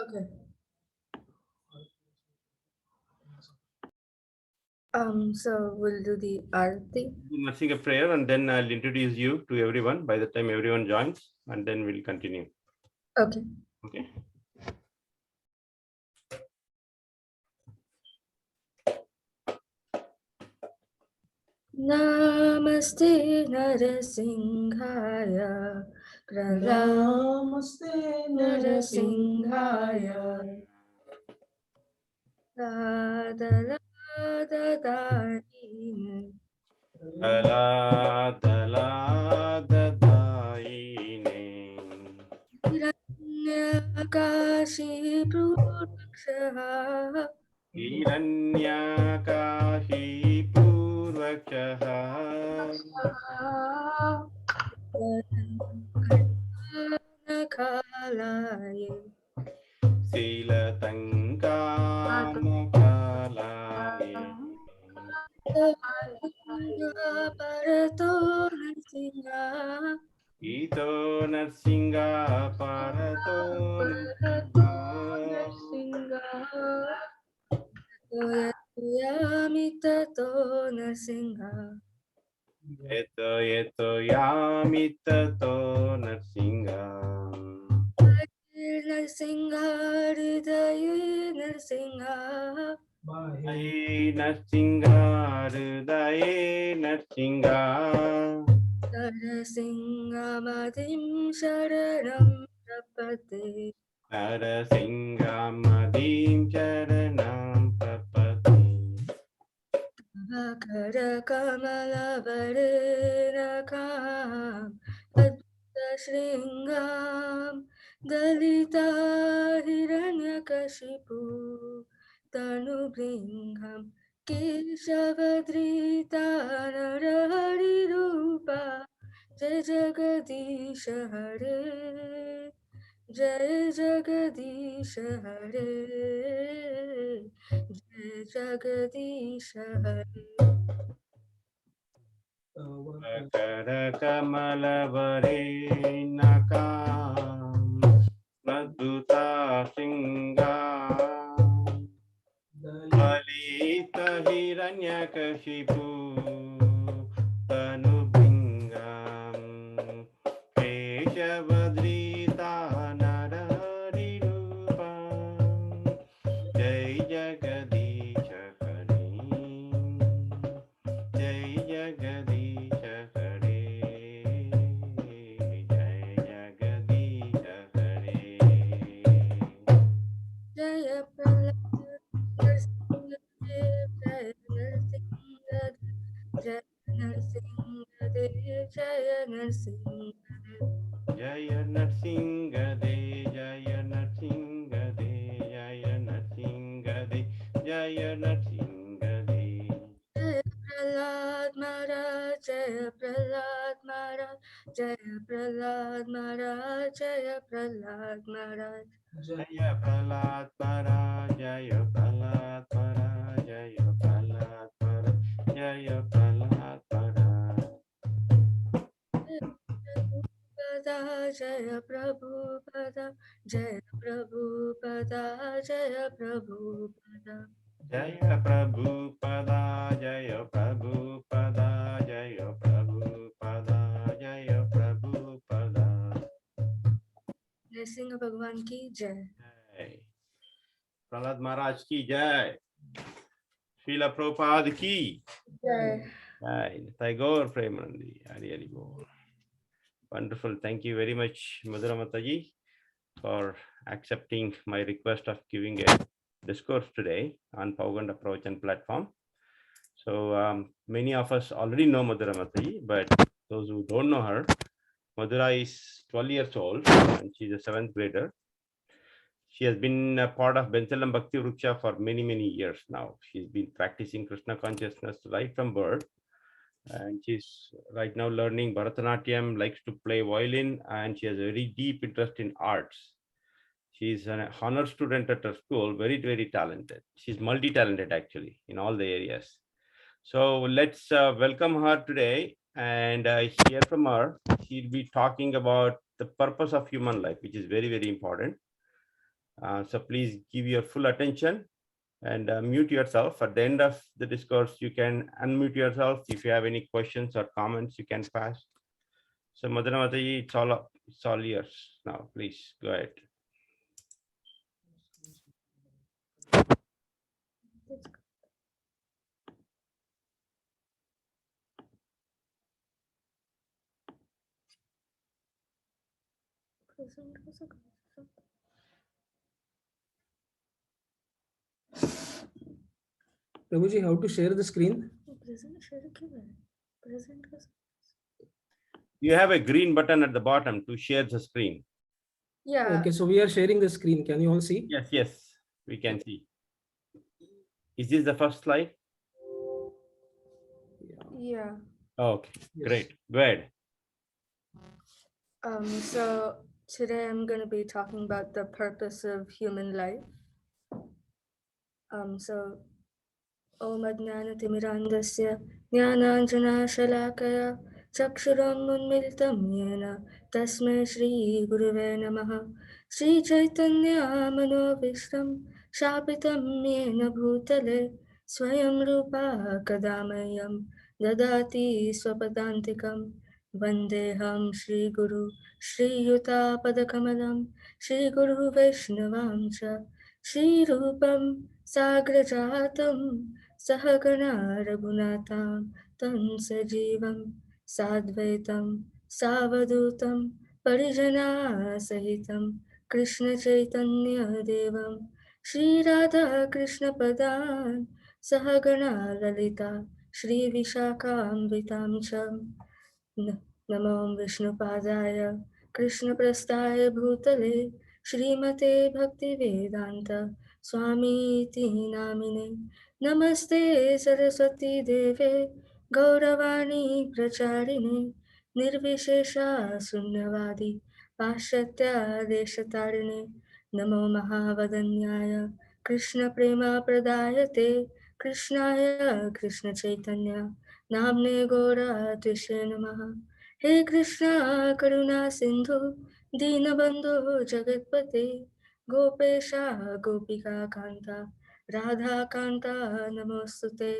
Okay. So we'll do the arti. We'll sing a prayer and then I'll introduce you to everyone by the time everyone joins, and then we'll continue. Okay. Okay. Namaste Narasimhaya. Namaste Narasimhaya. Radha Radha Tala tala dadaine. Hiranyakashi Prukshaha Hiranyakashi purvakaha. Nakalaye Silatankanakalaye. Parato Narsinga Ito narsinga parato Parato narsinga. Narsinga. Yamitato Narsinga Yeto yamitato narsinga. Narsinga Hridaye Narsinga Ai narsinga hridaye narsinga. Narsinga Madim Sharanam Prapate Narasinga madim charanam prapati. Vakara Kamala Varenakam Advaita Shringam Dalita Hiranyakashipu Tanubringham Keshavadrita Narahari Rupa Jai Jagadish Hare Jai Jagadish Hare Jai Jagadish Hare Vakara kamala varenakam madhuta singam. Lalita hiranyakashipu tanubhingam. Keshavadrita naraharirupa. Jai Jagadisha Hare. Jai Jagadisha Hare. Jai Jagadisha Hare. Jaya Prahlad Narsimha Dev Jaya Narsimha Dev Jaya Narsimha Dev Jaya Narsimha Dev Jaya Narsinga De, Jaya Narsinga De, Jaya Narsinga De, Jaya Narsinga De. Jaya Prahlad Maharaj Jaya Prahlad Maharaj Jaya Prahlad Maharaj Jaya Prahlad Maharaj Jaya Prahlad Para, Jaya Prahlad Para, Jaya Prahlad Para, Jaya Prahlad Para. Jaya Prabhupada Jaya Prabhupada Jaya Prabhupada Jaya Prabhupada, Jaya Prabhupada, Jaya Prabhupada, Jaya Prabhupada. Nrsimha Bhagwan ki Jai. Jai. Prahlad Maharaj ki Jai. Srila Prabhupada ki. Jai. Jai. Tagore Premanandi. Hari Hari Bol. Wonderful. Thank you very much, Madhura Mataji, for accepting my request of giving a discourse today on Pauganda Pravachan platform. So many of us already know Madhura Mataji, but those who don't know her, Madhura is 12 years old and she's a 7th grader. She has been a part of Bensalam Bhakti Vruksha for many, many years now. She's been practicing Krishna consciousness right from birth. And she's right now learning Bharatanatyam, likes to play violin, and she has a very deep interest in arts. She's an honor student at her school, very, very talented. She's multi-talented actually in all the areas. So let's welcome her today and hear from her. She'll be talking about the purpose of human life, which is very, very important. So please give your full attention and mute yourself. At the end of the discourse, you can unmute yourself. If you have any questions or comments, you can pass. So Madhura Mataji, it's all yours now. Please go ahead. Prabhuji, how to share the screen? You have a green button at the bottom to share the screen. Yeah. Okay, so we are sharing the screen. Can you all see? Yes, we can see. Is this the first slide? Yeah. Okay, Yes. great. Go ahead. So today I'm going to be talking about the purpose of human life. So Om Ajnanatimirandasya Jnananjana Shalakaya Chakshuram Unmilitam Yena Tasmai Shri Guruve Namaha Shri Chaitanya Manovishram Shapitam Yena Bhutale Swayam Rupa Kadamayam Dadati Swapadantikam Vandeham Shri Guru Shri Yuta Padakamalam Shri Guru Vaishnavam Cha Shri Rupam Sagrajatam Sahagana Raghunatam Tan Sajivam Sadvaitam Savadutam Parijana Sahitam Krishna Chaitanya Devam Shri Radha Krishna Padan Sahagana Lalita Shri Vishakam Cham Namo Vishnupadaya Krishna Prastaya Bhutale Shrimate Bhakti Vedanta Swami Iti Namine Namaste Saraswati Deve Gauravani Pracharine Nirvishesha Sunyavadi Pashatya Deshatarine Namo Mahavadanyaya Krishna Prema Pradayate Krishnaya Krishna Chaitanya Namne Gora Tishe Namaha He Krishna Karuna Sindhu Dinabandhu Jagatpate Gopesha Gopika Kanta Radha Kanta Namostute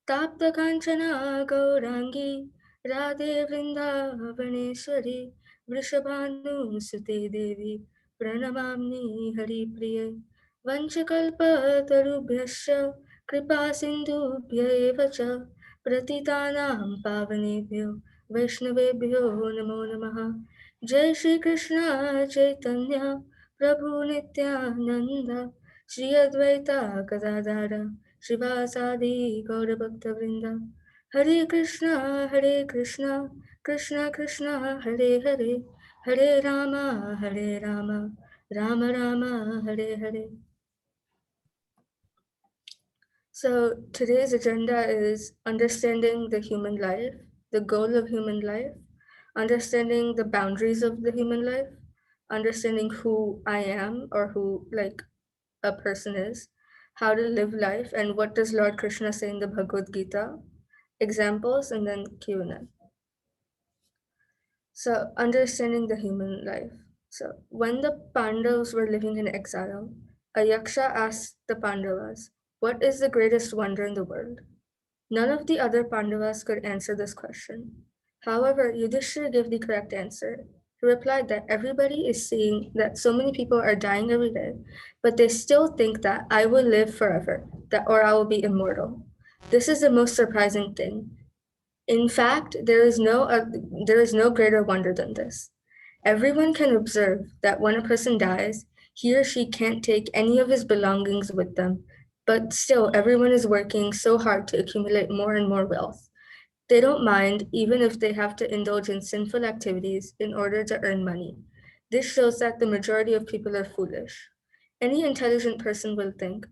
Tapta Kanchana Gaurangi Radhe Vrindavaneshwari Vrishabhanu Sute Devi Pranamamni Hari Priye Vanchakalpa Tarubhyascha Kripa Sindhubhya eva cha Pratitanam Pavanebhyo Vaishnavebhyo Namo Namaha Jai Shri Krishna Chaitanya Prabhu Nityananda Shri Advaita Gadadara Shivasadi Gaura Bhakta Vrinda Hare Krishna Krishna Krishna Hare Hare Hare Rama Rama Rama Hare Hare. So today's agenda is understanding the human life, the goal of human life, understanding the boundaries of the human life, understanding who I am or who like a person is, how to live life, and what does Lord Krishna say in the Bhagavad Gita, examples, and then Q&A. So understanding the human life. So when the Pandavas were living in exile, a yaksha asked the Pandavas, "What is the greatest wonder in the world?" None of the other Pandavas could answer this question. However, Yudhishthira gave the correct answer. He replied that everybody is seeing that so many people are dying every day, but they still think that I will live forever, or I will be immortal. This is the most surprising thing. In fact, there is no greater wonder than this. Everyone can observe that when a person dies, he or she can't take any of his belongings with them, but still everyone is working so hard to accumulate more and more wealth. They don't mind even if they have to indulge in sinful activities in order to earn money. This shows that the majority of people are foolish. Any intelligent person will think,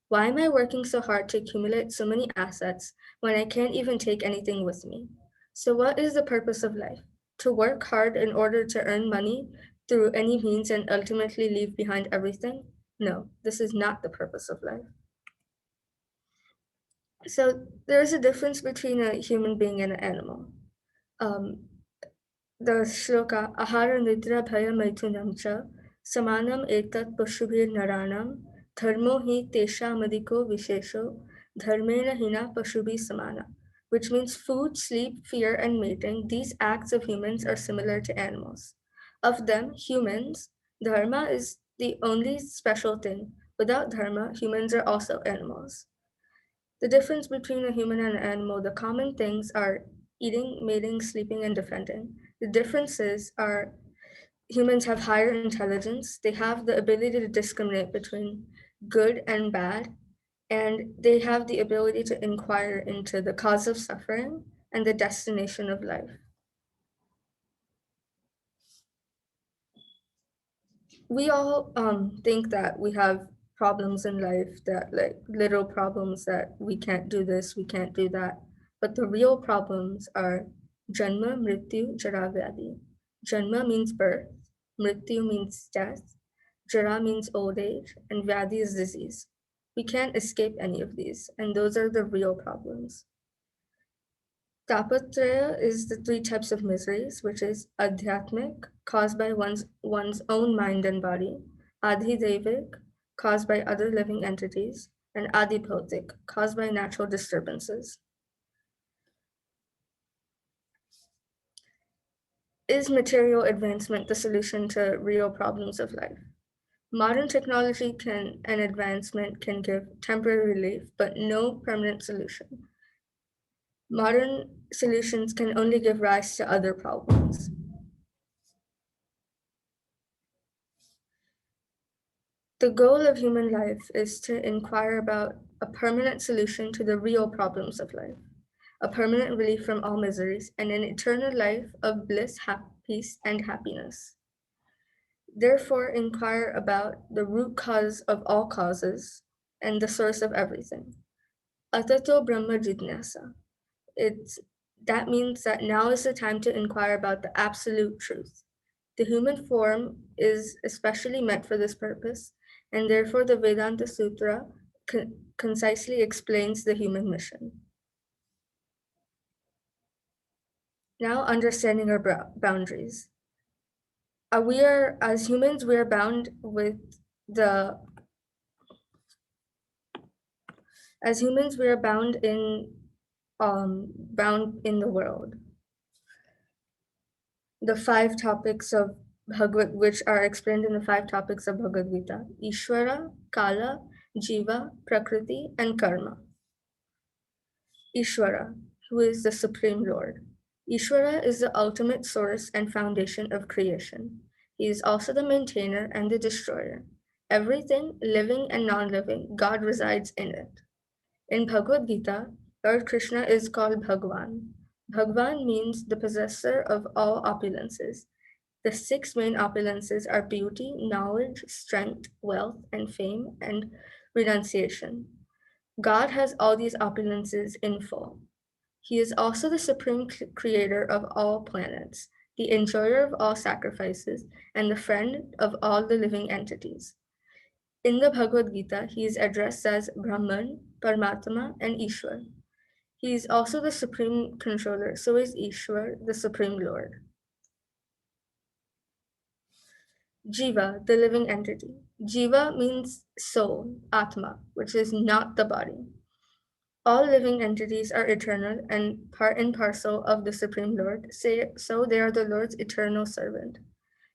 why am I working so hard to accumulate so many assets when I can't even take anything with me? So what is the purpose of life? To work hard in order to earn money through any means and ultimately leave behind everything? No, this is not the purpose of life. So there's a difference between a human being and an animal. The shloka ahara nidra bhaya maitunam cha Samanam etat pashubhir naranam, dharmo hi teshamadiko vishesho, dharmena hina pashubhi samana, which means food, sleep, fear, and mating. These acts of humans are similar to animals. Of them, humans, dharma is the only special thing. Without dharma, humans are also animals. The difference between a human and an animal, the common things are eating, mating, sleeping, and defending. The differences are humans have higher intelligence, they have the ability to discriminate between good and bad, and they have the ability to inquire into the cause of suffering and the destination of life. We all think that we have problems in life, that like little problems, that we can't do this, we can't do that. But the real problems are Janma, Mrityu, Jara, Vyadi. Janma means birth, Mrityu means death, Jara means old age, and Vyadi is disease. We can't escape any of these, and those are the real problems. Tapatraya is the three types of miseries, which is adhyatmic, caused by one's own mind and body, adhidevic, caused by other living entities, and adipautic, caused by natural disturbances. Is material advancement the solution to real problems of life? Modern technology and advancement can give temporary relief, but no permanent solution. Modern solutions can only give rise to other problems. The goal of human life is to inquire about a permanent solution to the real problems of life, a permanent relief from all miseries, and an eternal life of bliss, peace, and happiness. Therefore, inquire about the root cause of all causes and the source of everything. Atato Brahma Jitnasa. That means that now is the time to inquire about the absolute truth. The human form is especially meant for this purpose, and therefore the Vedanta Sutra concisely explains the human mission. Now, understanding our boundaries. As humans, we are bound with the. As humans, we are bound in the world. The 5 topics of Bhagavad, which are explained in the 5 topics of Bhagavad Gita: Ishvara, Kala, Jiva, Prakruti, and Karma. Ishvara, who is the Supreme Lord. Ishvara is the ultimate source and foundation of creation. He is also the maintainer and the destroyer. Everything, living and non-living, God resides in it. In Bhagavad Gita, Lord Krishna is called Bhagwan. Bhagwan means the possessor of all opulences. The 6 main opulences are beauty, knowledge, strength, wealth, and fame, and renunciation. God has all these opulences in full. He is also the supreme creator of all planets, the enjoyer of all sacrifices, and the friend of all the living entities. In the Bhagavad Gita, he is addressed as Brahman, Paramatma, and Ishwar. He is also the supreme controller, so is Ishwar, the supreme lord. Jiva, the living entity. Jiva means soul, Atma, which is not the body. All living entities are eternal and part and parcel of the Supreme Lord, so they are the Lord's eternal servant.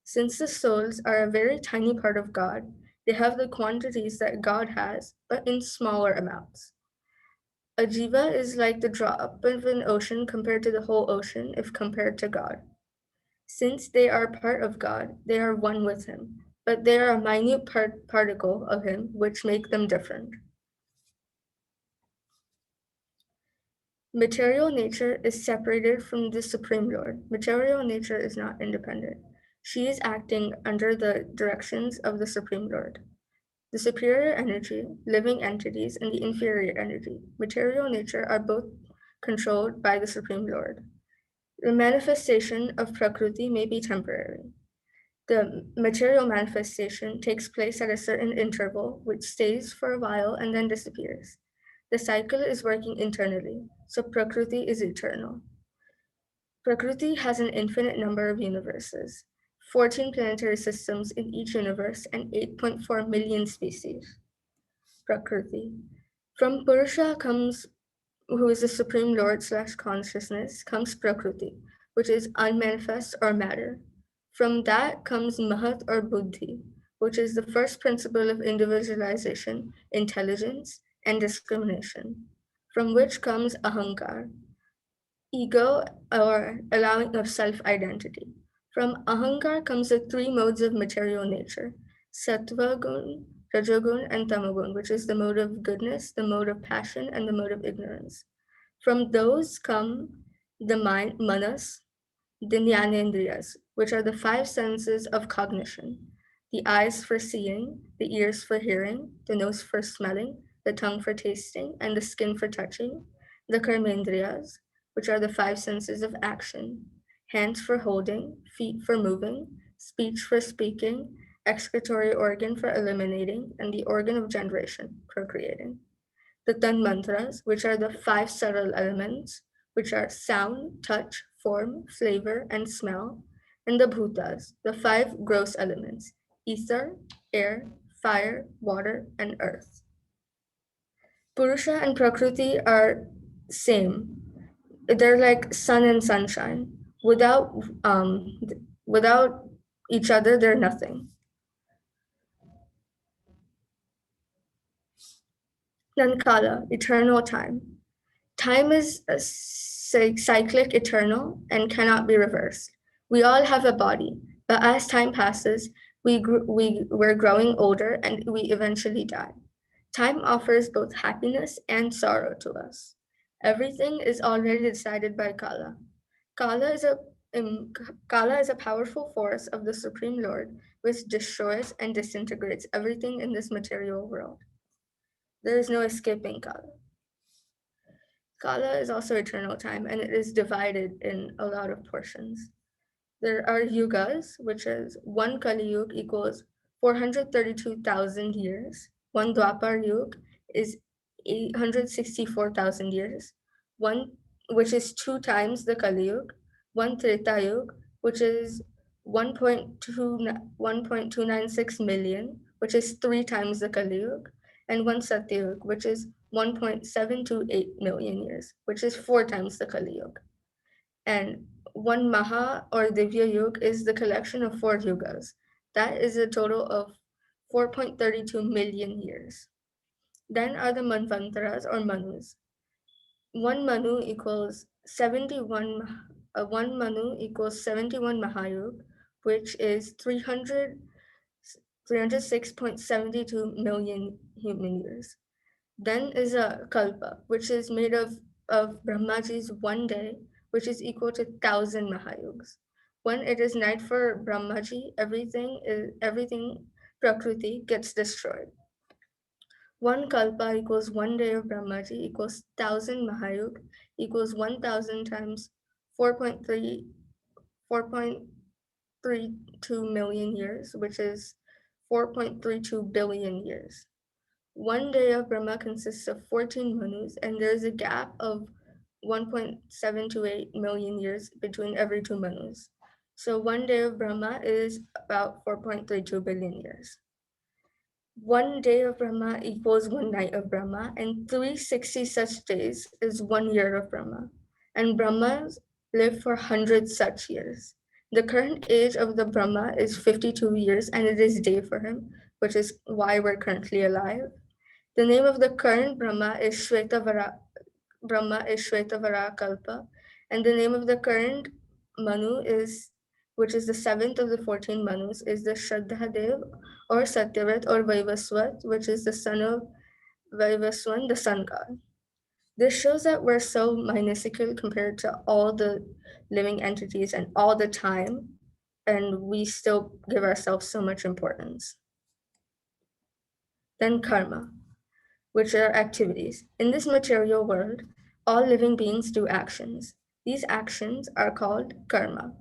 Since the souls are a very tiny part of God, they have the quantities that God has, but in smaller amounts. A jiva is like the drop of an ocean compared to the whole ocean if compared to God. Since they are part of God, they are one with Him, but they are a minute particle of Him, which make them different. Material nature is separated from the Supreme Lord. Material nature is not independent. She is acting under the directions of the Supreme Lord. The superior energy, living entities, and the inferior energy, material nature, are both controlled by the Supreme Lord. The manifestation of Prakruti may be temporary. The material manifestation takes place at a certain interval, which stays for a while and then disappears. The cycle is working internally, so Prakruti is eternal. Prakruti has an infinite number of universes. 14 planetary systems in each universe, and 8.4 million species. Prakruti. From Purusha comes, who is the Supreme Lord / consciousness, comes Prakruti, which is unmanifest or matter. From that comes Mahat or Buddhi, which is the first principle of individualization, intelligence, and discrimination. From which comes Ahankar, ego or allowing of self-identity. From Ahankar comes the three modes of material nature, Sattva gun, Rajagun, and Tamagun, which is the mode of goodness, the mode of passion, and the mode of ignorance. From those come the mind, manas, the jnanendriyas, which are the five senses of cognition, the eyes for seeing, the ears for hearing, the nose for smelling, the tongue for tasting, and the skin for touching, the karmendriyas, which are the five senses of action, hands for holding, feet for moving, speech for speaking, excretory organ for eliminating, and the organ of generation, procreating. The Tan Mantras, which are the five subtle elements, which are sound, touch, form, flavor, and smell, and the Bhutas, the five gross elements, ether, air, fire, water, and earth. Purusha and Prakruti are same. They're like sun and sunshine. Without each other, they're nothing. Then Kala, eternal time. Time is cyclic, eternal, and cannot be reversed. We all have a body, but as time passes, we're growing older and we eventually die. Time offers both happiness and sorrow to us. Everything is already decided by Kala. Kala is a Kala is a powerful force of the Supreme Lord which destroys and disintegrates everything in this material world. There is no escaping Kala. Kala is also eternal time, and it is divided in a lot of portions. There are yugas, which is one Kali Yuga equals 432,000 years. One Dwapar Yuga is 864,000 years. One, which is 2 times the Kali Yuga. One Treta Yuga, which is 1.296 million, which is 3 times the Kali Yuga. And one Satyug, which is 1.728 million years, which is 4 times the Kali Yuga. And one Maha or Divya Yuga is the collection of 4 yugas. That is a total of 4.32 million years. Then are the Manvantras or Manus. One Manu equals 71 Mahayug, which is 306.72 million human years. Then is a Kalpa, which is made of Brahmaji's one day, which is equal to 1,000 Mahayugs. When it is night for Brahmaji, everything Prakruti gets destroyed. One Kalpa equals 1 day of Brahmaji equals 1,000 Mahayug equals 1,000 times 4.32 million years, which is 4.32 billion years. 1 day of Brahma consists of 14 Manus, and there is a gap of 1.728 million years between every 2 Manus. So 1 day of Brahma is about 4.32 billion years. 1 day of Brahma equals 1 night of Brahma, and 360 such days is 1 year of Brahma. And Brahmas live for 100 such years. The current age of the Brahma is 52 years, and it is day for him, which is why we're currently alive. The name of the current Brahma is Shvetavara Kalpa, and the name of the current Manu is, which is the 7th of the 14 Manus, is the Shraddhadev or Satyavat or Vaivaswat, which is the son of Vaivaswan, the sun god. This shows that we're so minuscule compared to all the living entities and all the time, and we still give ourselves so much importance. Then karma, which are activities. In this material world, all living beings do actions. These actions are called karma.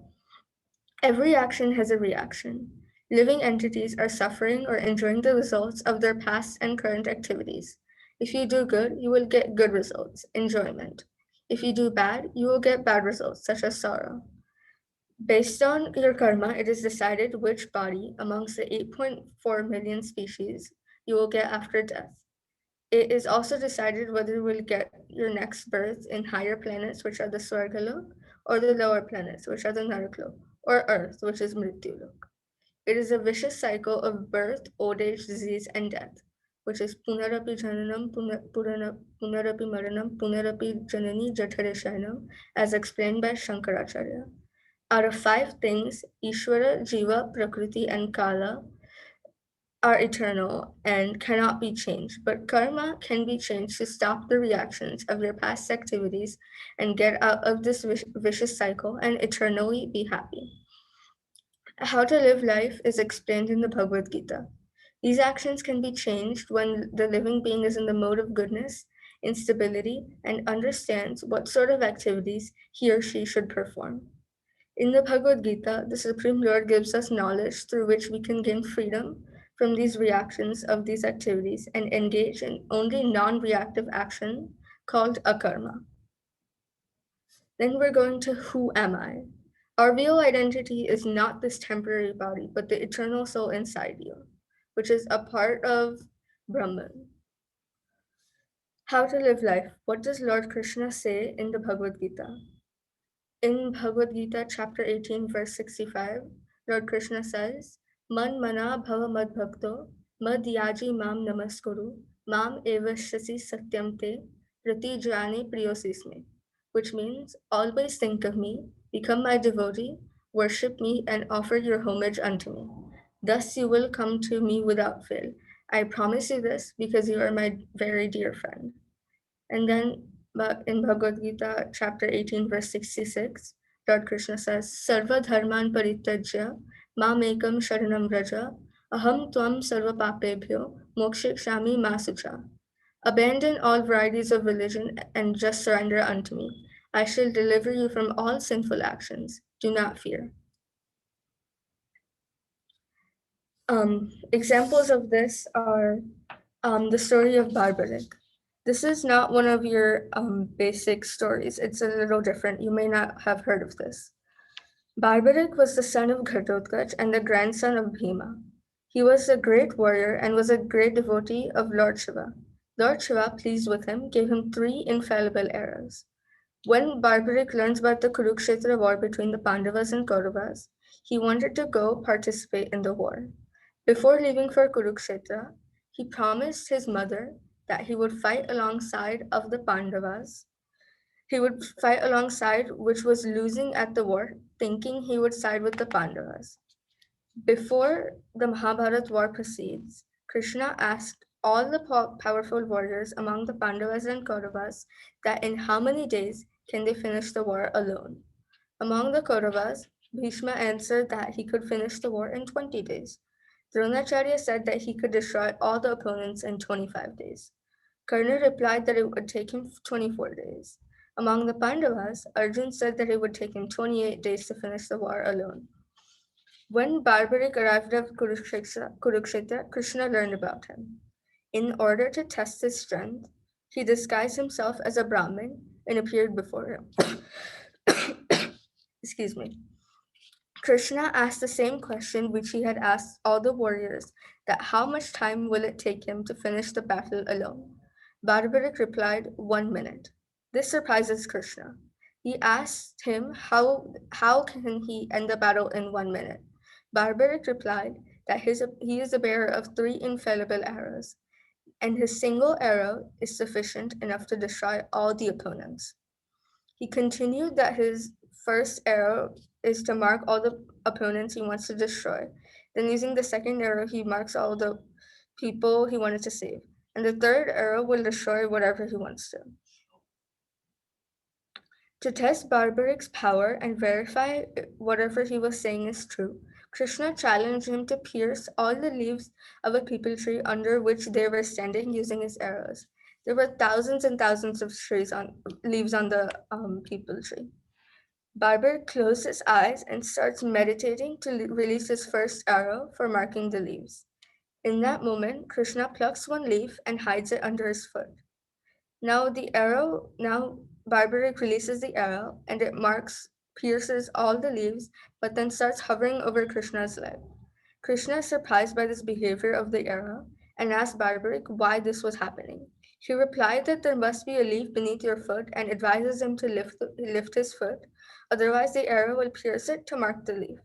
Every action has a reaction. Living entities are suffering or enjoying the results of their past and current activities. If you do good, you will get good results, enjoyment. If you do bad, you will get bad results, such as sorrow. Based on your karma, it is decided which body amongst the 8.4 million species you will get after death. It is also decided whether you will get your next birth in higher planets, which are the Swargalok, or the lower planets, which are the Naraklok, or Earth, which is Mrityulok. It is a vicious cycle of birth, old age, disease, and death, which is Punarapi Jananam, Punarapi Maranam, Punarapi Janani Jatarishanam, as explained by Shankaracharya. Out of five things, Ishvara, Jiva, Prakruti, and Kala are eternal and cannot be changed, but karma can be changed to stop the reactions of your past activities and get out of this vicious cycle and eternally be happy. How to live life is explained in the Bhagavad Gita. These actions can be changed when the living being is in the mode of goodness, instability, and understands what sort of activities he or she should perform. In the Bhagavad Gita, the Supreme Lord gives us knowledge through which we can gain freedom from these reactions of these activities and engage in only non reactive action called akarma. Then we're going to who am I? Our real identity is not this temporary body, but the eternal soul inside you, which is a part of Brahman. How to live life? What does Lord Krishna say in the Bhagavad Gita? In Bhagavad Gita, chapter 18, verse 65, Lord Krishna says, Man mana bhava mad bhakto, mad yaji mam namaskuru, mam evashyasi satyam te, rati jani priyosisme, which means, always think of me, become my devotee, worship me, and offer your homage unto me. Thus you will come to me without fail. I promise you this because you are my very dear friend. And then in Bhagavad Gita, chapter 18, verse 66, Lord Krishna says, Sarva dharman parityajya mamekam sharanam vraja aham tvam sarva papebhyo mokshikshami masucha. Abandon all varieties of religion and just surrender unto me. I shall deliver you from all sinful actions. Do not fear. Examples of this are the story of Barbaric. This is not one of your basic stories. It's a little different. You may not have heard of this. Barbaric was the son of Ghatotkacha and the grandson of Bhima. He was a great warrior and was a great devotee of Lord Shiva. Lord Shiva, pleased with him, gave him 3 infallible arrows. When Barbaric learns about the Kurukshetra war between the Pandavas and Kauravas, he wanted to go participate in the war. Before leaving for Kurukshetra, he promised his mother that he would fight alongside of the Pandavas. He would fight alongside which was losing at the war, thinking he would side with the Pandavas. Before the Mahabharat war proceeds, Krishna asked all the powerful warriors among the Pandavas and Kauravas that in how many days can they finish the war alone. Among the Kauravas, Bhishma answered that he could finish the war in 20 days. Dronacharya said that he could destroy all the opponents in 25 days. Karna replied that it would take him 24 days. Among the Pandavas, Arjun said that it would take him 28 days to finish the war alone. When Barbaric arrived at Kurukshetra, Krishna learned about him. In order to test his strength, he disguised himself as a Brahmin and appeared before him. Excuse me. Krishna asked the same question which he had asked all the warriors, that how much time will it take him to finish the battle alone? Barbaric replied, 1 minute. This surprises Krishna. He asked him how can he end the battle in 1 minute. Barbaric replied that he is the bearer of 3 infallible arrows, and his single arrow is sufficient enough to destroy all the opponents. He continued that his first arrow is to mark all the opponents he wants to destroy. Then, using the second arrow, he marks all the people he wanted to save. And the third arrow will destroy whatever he wants to. To test Barbaric's power and verify whatever he was saying is true, Krishna challenged him to pierce all the leaves of a peepal tree under which they were standing using his arrows. There were thousands and thousands of leaves on the peepal tree. Barbaric closed his eyes and starts meditating to release his first arrow for marking the leaves. In that moment, Krishna plucks one leaf and hides it under his foot. Now Barbaric releases the arrow and it marks pierces all the leaves, but then starts hovering over Krishna's leg. Krishna is surprised by this behavior of the arrow and asks Barbaric why this was happening. He replied that there must be a leaf beneath your foot and advises him to lift his foot, otherwise the arrow will pierce it to mark the leaf.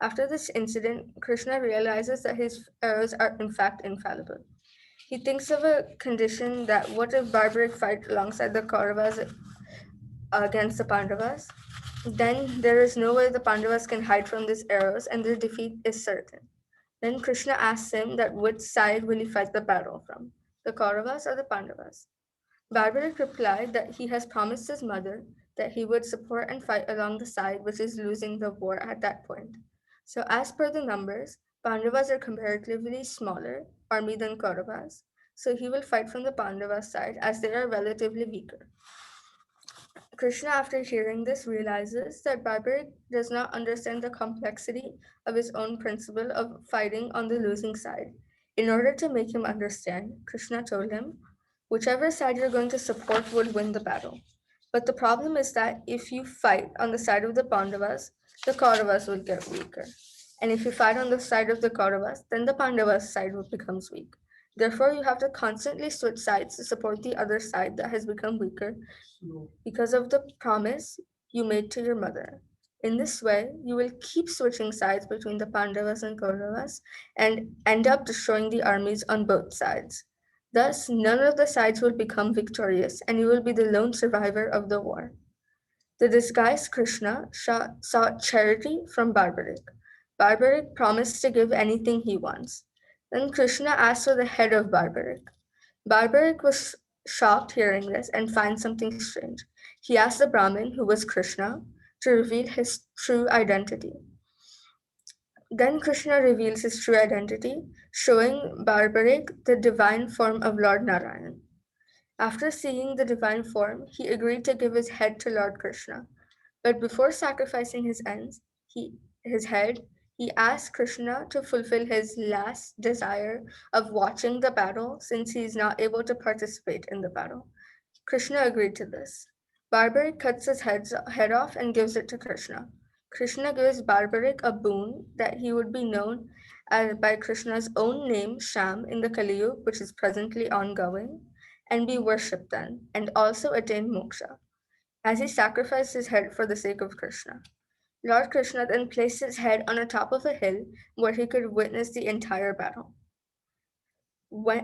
After this incident, Krishna realizes that his arrows are in fact infallible. He thinks of a condition that what if Barbaric fight alongside the Kauravas against the Pandavas? Then there is no way the Pandavas can hide from these arrows and their defeat is certain. Then Krishna asks him that which side will he fight the battle from, the Kauravas or the Pandavas? Barbaric replied that he has promised his mother that he would support and fight along the side which is losing the war at that point. So as per the numbers, Pandavas are comparatively smaller army than Kauravas, so he will fight from the Pandavas side as they are relatively weaker. Krishna, after hearing this, realizes that Barbaric does not understand the complexity of his own principle of fighting on the losing side. In order to make him understand, Krishna told him, whichever side you're going to support will win the battle. But the problem is that if you fight on the side of the Pandavas, the Kauravas will get weaker. And if you fight on the side of the Kauravas, then the Pandavas' side becomes weak. Therefore, you have to constantly switch sides to support the other side that has become weaker because of the promise you made to your mother. In this way, you will keep switching sides between the Pandavas and Kauravas and end up destroying the armies on both sides. Thus, none of the sides will become victorious, and you will be the lone survivor of the war. The disguised Krishna sought charity from Barbaric. Barbaric promised to give anything he wants. Then Krishna asked for the head of Barbaric. Barbaric was shocked hearing this and finds something strange. He asked the Brahmin, who was Krishna, to reveal his true identity. Then Krishna reveals his true identity, showing Barbaric the divine form of Lord Narayan. After seeing the divine form, he agreed to give his head to Lord Krishna. But before sacrificing his head, he asked Krishna to fulfill his last desire of watching the battle since he is not able to participate in the battle. Krishna agreed to this. Barbaric cuts his head off and gives it to Krishna. Krishna gives Barbaric a boon that he would be known by Krishna's own name, Sham, in the Kali Yuga, which is presently ongoing, and be worshipped then, and also attain moksha, as he sacrificed his head for the sake of Krishna. Lord Krishna then placed his head on the top of a hill where he could witness the entire battle.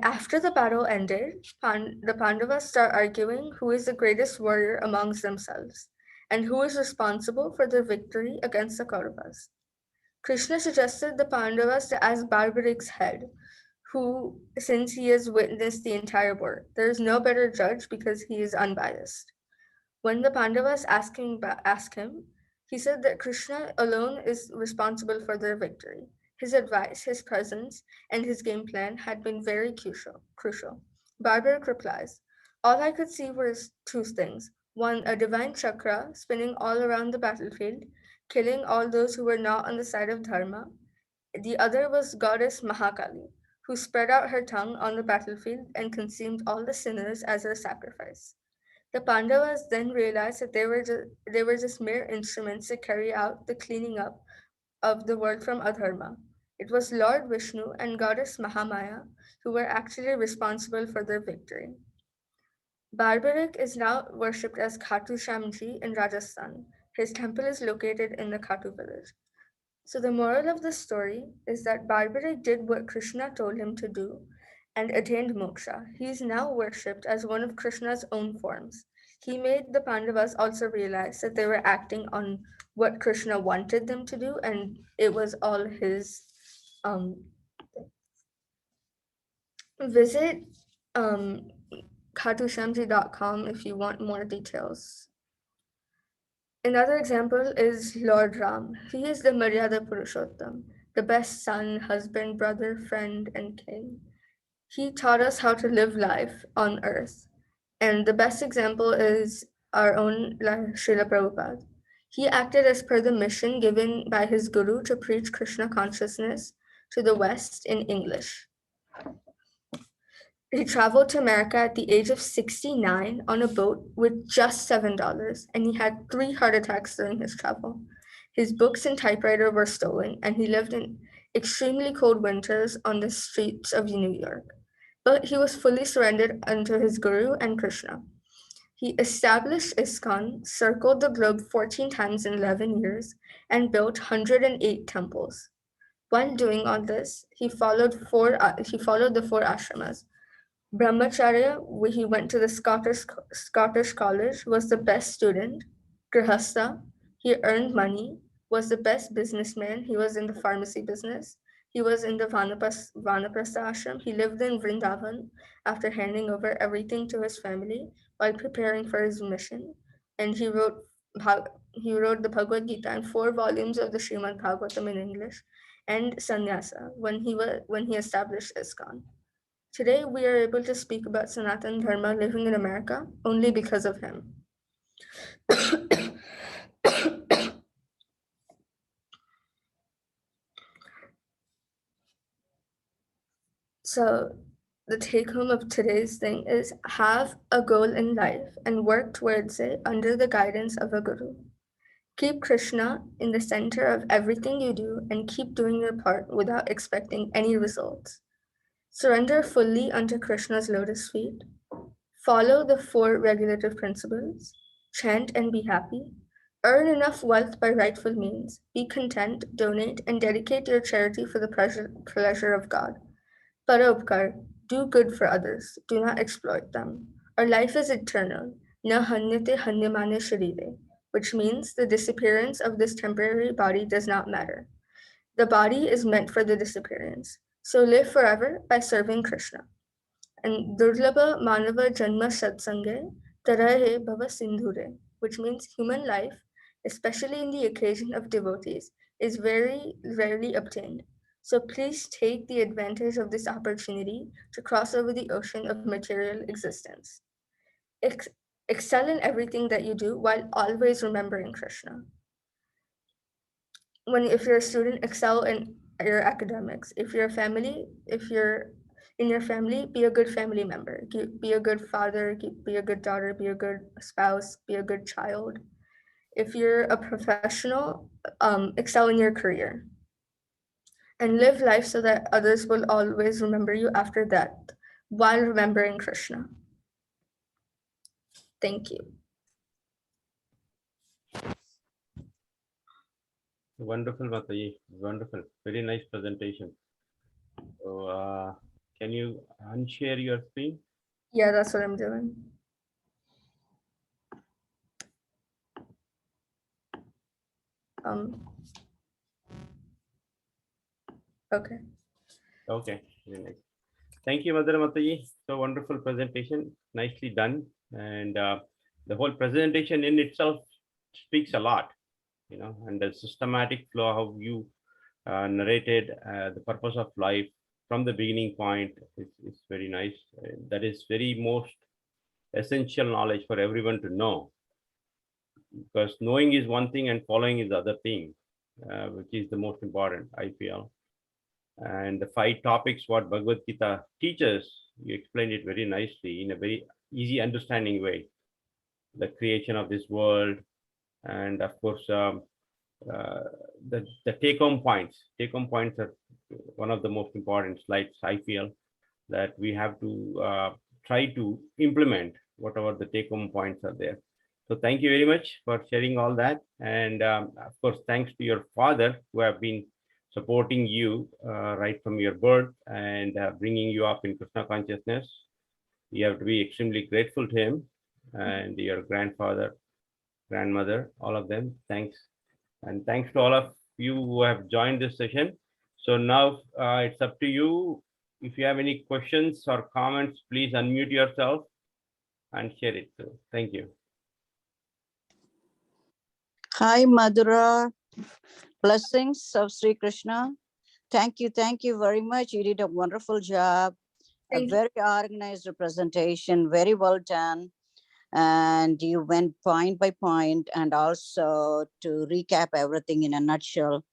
After the battle ended, the Pandavas start arguing who is the greatest warrior amongst themselves and who is responsible for their victory against the Kauravas. Krishna suggested the Pandavas to ask Barbaric's head, who, since he has witnessed the entire war, there is no better judge because he is unbiased. When the Pandavas asked him, he said that Krishna alone is responsible for their victory. His advice, his presence, and his game plan had been very crucial. Barbaric replies, all I could see were two things. One, a divine chakra spinning all around the battlefield, killing all those who were not on the side of Dharma. The other was goddess Mahakali, who spread out her tongue on the battlefield and consumed all the sinners as her sacrifice. The Pandavas then realized that they were just mere instruments to carry out the cleaning up of the world from adharma. It was Lord Vishnu and goddess Mahamaya who were actually responsible for their victory. Barbaric is now worshipped as Khatu Shamji in Rajasthan. His temple is located in the Khatu village. So the moral of the story is that Barbaric did what Krishna told him to do and attained moksha. He is now worshipped as one of Krishna's own forms. He made the Pandavas also realize that they were acting on what Krishna wanted them to do, and it was all his. Visit khatushamji.com if you want more details. Another example is Lord Ram. He is the Maryada Purushottam, the best son, husband, brother, friend, and king. He taught us how to live life on earth. And the best example is our own Srila Prabhupada. He acted as per the mission given by his guru to preach Krishna consciousness to the West in English. He traveled to America at the age of 69 on a boat with just $7, and he had 3 heart attacks during his travel. His books and typewriter were stolen, and he lived in extremely cold winters on the streets of New York. But he was fully surrendered unto his Guru and Krishna. He established ISKCON, circled the globe 14 times in 11 years, and built 108 temples. While doing all this, he followed the 4 ashramas. Brahmacharya, he went to the Scottish college, was the best student. Grihastha, he earned money, was the best businessman. He was in the pharmacy business. He was in the Vanaprastha ashram. He lived in Vrindavan after handing over everything to his family while preparing for his mission. And he wrote the Bhagavad Gita and 4 volumes of the Srimad Bhagavatam in English, and Sannyasa when he established ISKCON. Today, we are able to speak about Sanatana Dharma living in America only because of him. So, the take home of today's thing is have a goal in life and work towards it under the guidance of a guru. Keep Krishna in the center of everything you do and keep doing your part without expecting any results. Surrender fully unto Krishna's lotus feet. Follow the 4 regulative principles. Chant and be happy. Earn enough wealth by rightful means. Be content, donate, and dedicate your charity for the pleasure of God. Parupkar, do good for others. Do not exploit them. Our life is eternal. Na hanyate hanyamane sharire, which means the disappearance of this temporary body does not matter. The body is meant for the disappearance. So live forever by serving Krishna. And Durlabha Manava Janma Satsange Tarahe Bhava Sindhure, which means human life, especially in the occasion of devotees, is very rarely obtained. So please take the advantage of this opportunity to cross over the ocean of material existence. Excel in everything that you do while always remembering Krishna. If you're a student, excel in your academics. If you're in your family, be a good family member. Be a good father, be a good daughter, be a good spouse, be a good child. If you're a professional, excel in your career. And live life so that others will always remember you after death while remembering Krishna. Thank you. Wonderful, Mataji. Wonderful. Very nice presentation. So, can you unshare your screen? Yeah, that's what I'm doing. Okay. Okay, very nice. Thank you, Madhura Mataji. So wonderful presentation, nicely done. And the whole presentation in itself speaks a lot, and the systematic flow, how you narrated the purpose of life from the beginning point is very nice. That is very most essential knowledge for everyone to know, because knowing is one thing and following is the other thing, which is the most important, I feel. And the 5 topics what Bhagavad Gita teaches, you explained it very nicely in a very easy understanding way. The creation of this world, and of course the take-home points. Take-home points are one of the most important slides, I feel, that we have to try to implement whatever the take-home points are there. So thank you very much for sharing all that. And of course, thanks to your father who have been supporting you right from your birth and bringing you up in Krishna consciousness. You have to be extremely grateful to him, and your grandfather, grandmother, all of them. Thanks. And thanks to all of you who have joined this session. So now it's up to you. If you have any questions or comments, please unmute yourself and share it too. Thank you. Hi, Madhura. Blessings of Sri Krishna. Thank you very much. You did a wonderful job. Thank A very organized presentation, very well done. And you went point by point, and also to recap everything in a nutshell,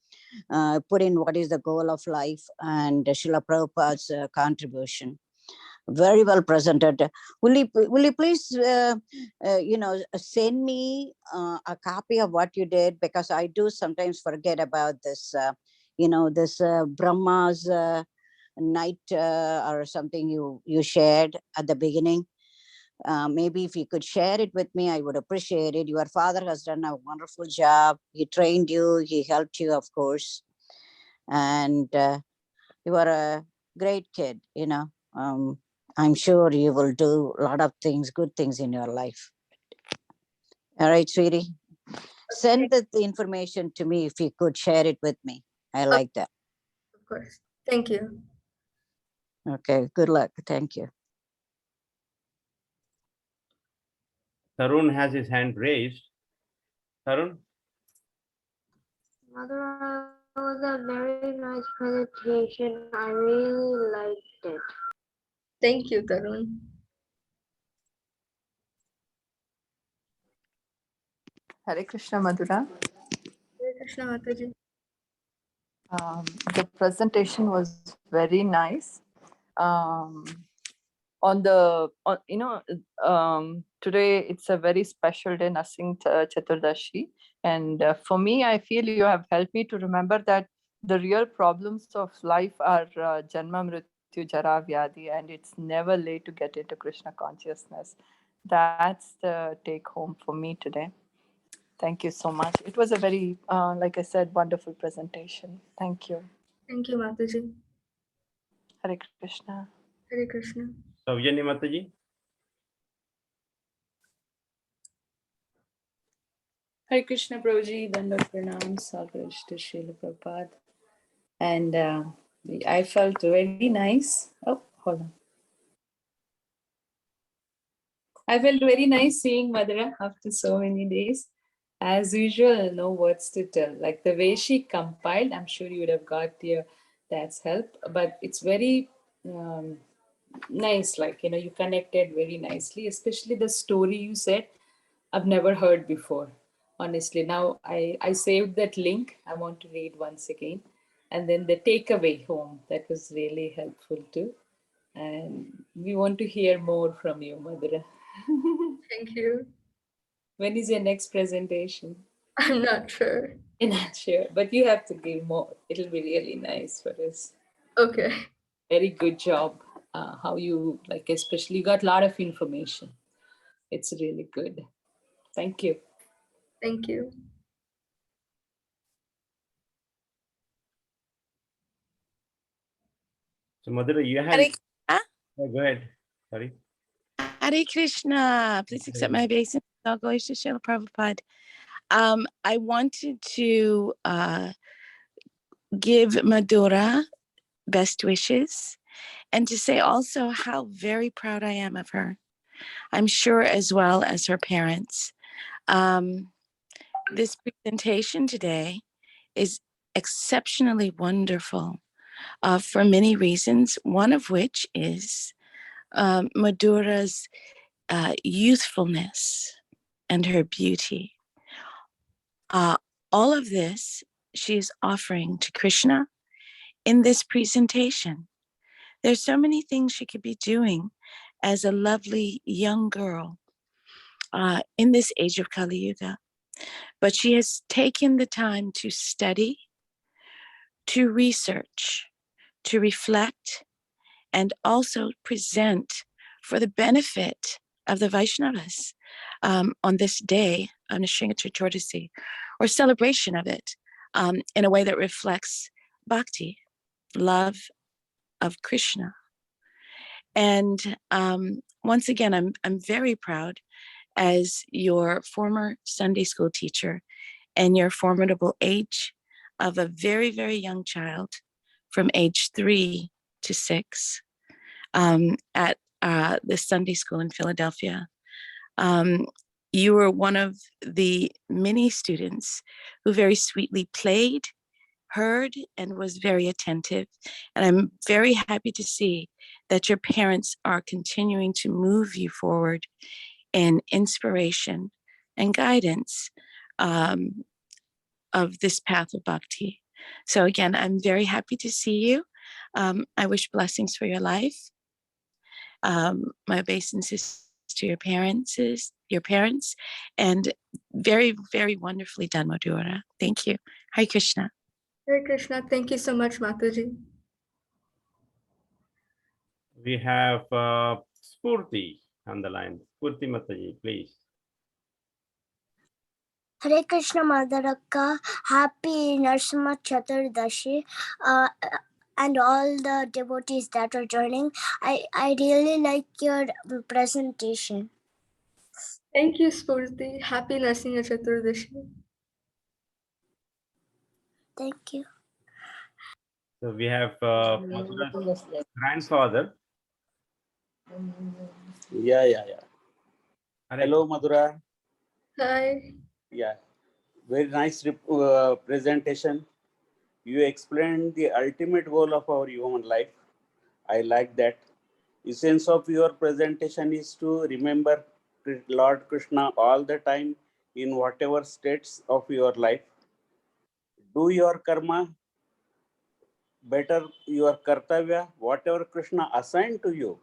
put in what is the goal of life and Srila Prabhupada's contribution. Very well presented. Will you please, send me a copy of what you did, because I do sometimes forget about this, this Brahma's night or something you shared at the beginning. Maybe if you could share it with me, I would appreciate it. Your father has done a wonderful job. He trained you, he helped you, of course. And you are a great kid, I'm sure you will do a lot of things, good things in your life. All right, sweetie. Send the information to me if you could share it with me. I like that. Of course. Thank you. Okay, good luck. Thank you. Tarun has his hand raised. Tarun? Madhura, was a very nice presentation. I really liked it. Thank you, Tarun. Hare Krishna, Madhura. Hare Krishna Mataji. The presentation was very nice. Today it's a very special day, Nasing Chaturdashi. And for me, I feel you have helped me to remember that the real problems of life are Janma, Mrityu, Jara, Vyadi, and it's never late to get into Krishna consciousness. That's the take home for me today. Thank you so much. It was a very, like I said, wonderful presentation. Thank you. Thank you, Mataji. Hare Krishna. Hare Krishna. Savyani Mataji? Hare Krishna Prabhuji, Dandot Pranam, Salvage to Srila Prabhupada. And I felt very nice. Oh, hold on. I felt very nice seeing Madhura after so many days. As usual, no words to tell. Like the way she compiled, I'm sure you would have got your dad's help, but it's very nice. Like, you connected very nicely, especially the story you said. I've never heard before, honestly. Now I saved that link. I want to read once again. And then the takeaway home, that was really helpful too. And we want to hear more from you, Madhura. Thank you. When is your next presentation? I'm not sure. I'm not sure, but you have to give more. It'll be really nice for us. Okay. Very good job. How you, like, especially you got a lot of information. It's really good. Thank you. Thank you. So Madhura, you had... Hare Krishna. Oh, go ahead. Sorry. Hare Krishna. Please accept my obeisance. All glories to Srila Prabhupada. I wanted to give Madhura best wishes and to say also how very proud I am of her. I'm sure as well as her parents. This presentation today is exceptionally wonderful for many reasons, one of which is Madhura's youthfulness and her beauty. All of this she is offering to Krishna in this presentation. There's so many things she could be doing as a lovely young girl in this age of Kali Yuga. But she has taken the time to study, to research, to reflect, and also present for the benefit of the Vaishnavas on this day, on Nrsimha Chaturdashi, or celebration of it, in a way that reflects bhakti, love of Krishna. And once again, I'm very proud as your former Sunday school teacher and your formidable age of a very, very young child from age 3 to 6 at the Sunday school in Philadelphia. You were one of the many students who very sweetly played, heard, and was very attentive. And I'm very happy to see that your parents are continuing to move you forward in inspiration and guidance of this path of bhakti. So again, I'm very happy to see you. I wish blessings for your life. My obeisances to your parents, and very, very wonderfully done, Madhura. Thank you. Hare Krishna. Hare Krishna. Thank you so much, Mataji. We have Spurti on the line. Spurti Mataji, please. Hare Krishna Madhuraka, happy Narasimha Chaturdashi, and all the devotees that are joining. I really like your presentation. Thank you, Spurti. Happy Narasimha Chaturdashi. Thank you. So we have Madhura's grandfather. Yeah. Hello, Madhura. Hi. Yeah, very nice presentation. You explained the ultimate goal of our human life. I like that. Essence of your presentation is to remember Lord Krishna all the time in whatever states of your life. Do your karma, better your kartavya, whatever Krishna assigned to you,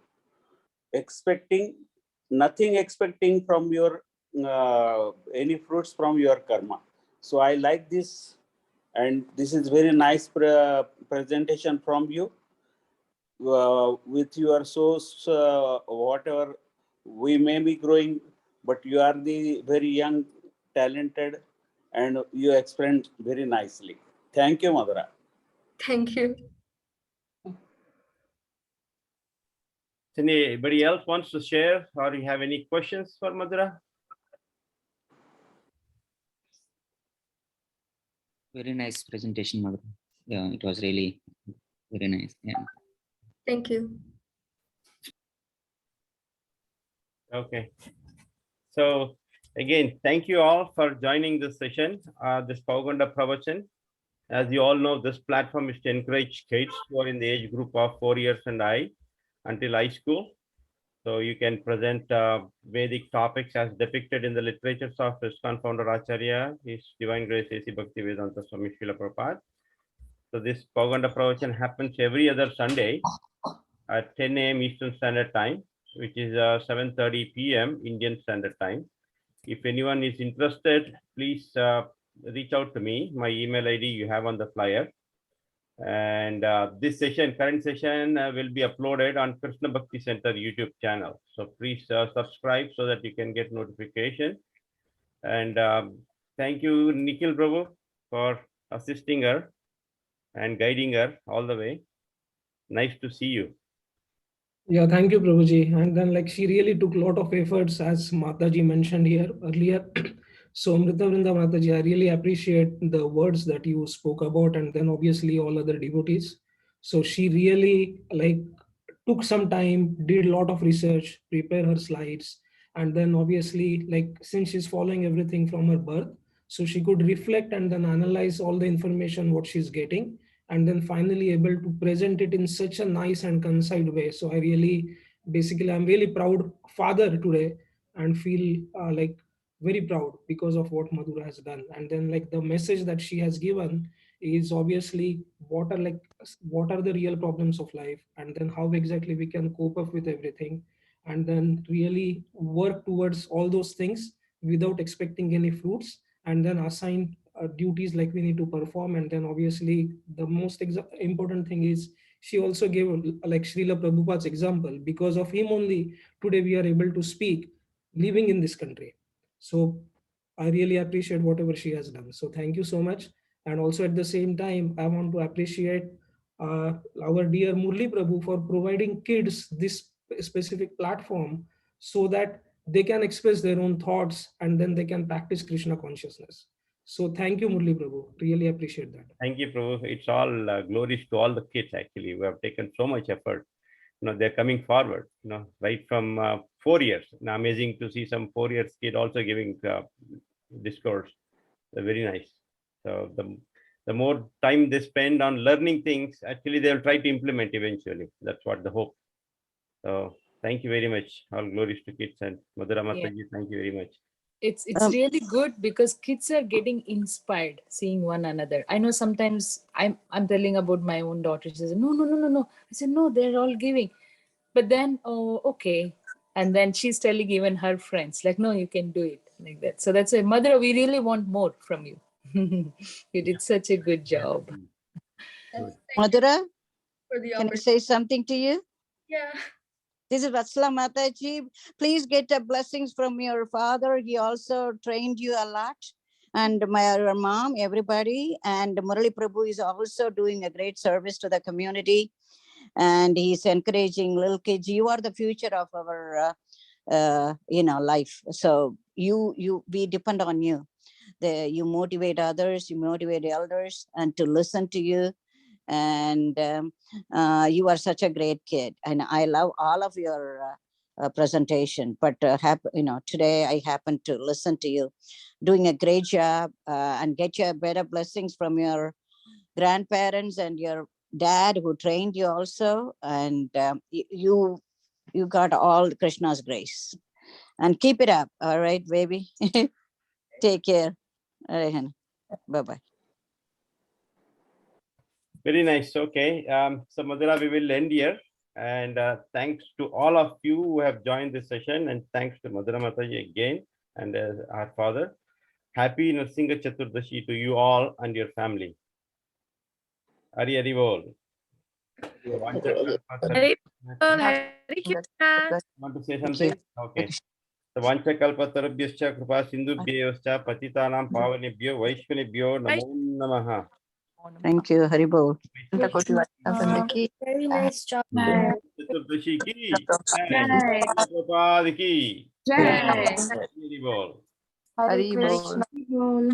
nothing expecting from your any fruits from your karma. So I like this, and this is very nice presentation from you. With your source, whatever we may be growing, but you are the very young, talented, and you explained very nicely. Thank you, Madhura. Thank you. Anybody else wants to share, or you have any questions for Madhura? Very nice presentation, Madhura. Yeah, it was really very nice. Yeah. Thank you. Okay. So again, thank you all for joining this session, this Pauganda Pravachan. As you all know, this platform is to encourage kids who are in the age group of 4 years and until high school. So you can present Vedic topics as depicted in the literatures of ISKCON founder Acharya, His Divine Grace A.C. Bhaktivedanta Swami Srila Prabhupada. So this Pauganda Pravachan happens every other Sunday at 10 a.m. Eastern Standard Time, which is 7:30 p.m. Indian Standard Time. If anyone is interested, please reach out to me. My email ID you have on the flyer. And this session, current session, will be uploaded on Krishna Bhakti Center YouTube channel. So please subscribe so that you can get notification. And thank you, Nikhil Prabhu, for assisting her and guiding her all the way. Nice to see you. Yeah, thank you, Prabhuji. And then like she really took a lot of efforts, as Mataji mentioned here earlier. So Amrita Vrinda Mataji, I really appreciate the words that you spoke about, and then obviously all other devotees. So she really like took some time, did a lot of research, prepare her slides, and then obviously like since she's following everything from her birth, so she could reflect and then analyze all the information what she's getting, and then finally able to present it in such a nice and concise way. So I really, basically, I'm really proud father today and feel like very proud because of what Madhura has done. And then like the message that she has given is obviously what are the real problems of life, and then how exactly we can cope up with everything, and then really work towards all those things without expecting any fruits, and then assign duties like we need to perform. And then obviously the most important thing is she also gave like Srila Prabhupada's example. Because of him only today we are able to speak living in this country. So I really appreciate whatever she has done. So thank you so much. And also at the same time, I want to appreciate our dear Murli Prabhu for providing kids this specific platform so that they can express their own thoughts and then they can practice Krishna consciousness. So thank you, Murli Prabhu. Really appreciate that. Thank you, Prabhu. It's all glories to all the kids, actually. We have taken so much effort. They're coming forward, right from 4 years. Now, amazing to see some 4 years kid also giving discourse. They're very nice. So the more time they spend on learning things, actually they'll try to implement eventually. That's what the hope. So thank you very much. All glories to kids, and Madhura Mataji, thank you very much. It's really good because kids are getting inspired seeing one another. I know sometimes I'm telling about my own daughter. She says, no. I said, no, they're all giving. But then, oh, okay. And then she's telling even her friends, like, no, you can do it, like that. So that's why, Madhura, we really want more from you. You did such a good job. Good. Madhura, For the can I opportunity. say something to you? Yeah. This is Vatsala Mataji. Please get blessings from your father. He also trained you a lot. And your mom, everybody. And Murali Prabhu is also doing a great service to the community. And he's encouraging little kids. You are the future of our life. So we depend on you. You motivate others, you motivate elders, and to listen to you. And you are such a great kid, and I love all of your presentation. But today I happened to listen to you doing a great job, and get your better blessings from your grandparents and your dad who trained you also. And you got all Krishna's grace, and keep it up. All right, baby. Take care. All right, honey. Bye-bye. Very nice. Okay. So Madhura, we will end here. And thanks to all of you who have joined this session. And thanks to Madhura Mataji again and our father. Happy Narsingha Chaturdashi to you all and your family. Hari Hari Bol. Want to say something? Okay. So Vancha Kalpatarabhyascha Kripa Sindhubhyascha Patitanam Pavanebhyo Vaishvanebhyo Namo Namaha. Thank you. Haribol. Very nice job. Chaturdashi ki Jai. Prabhupada ki Jai. Hari Bol. Hari Bol.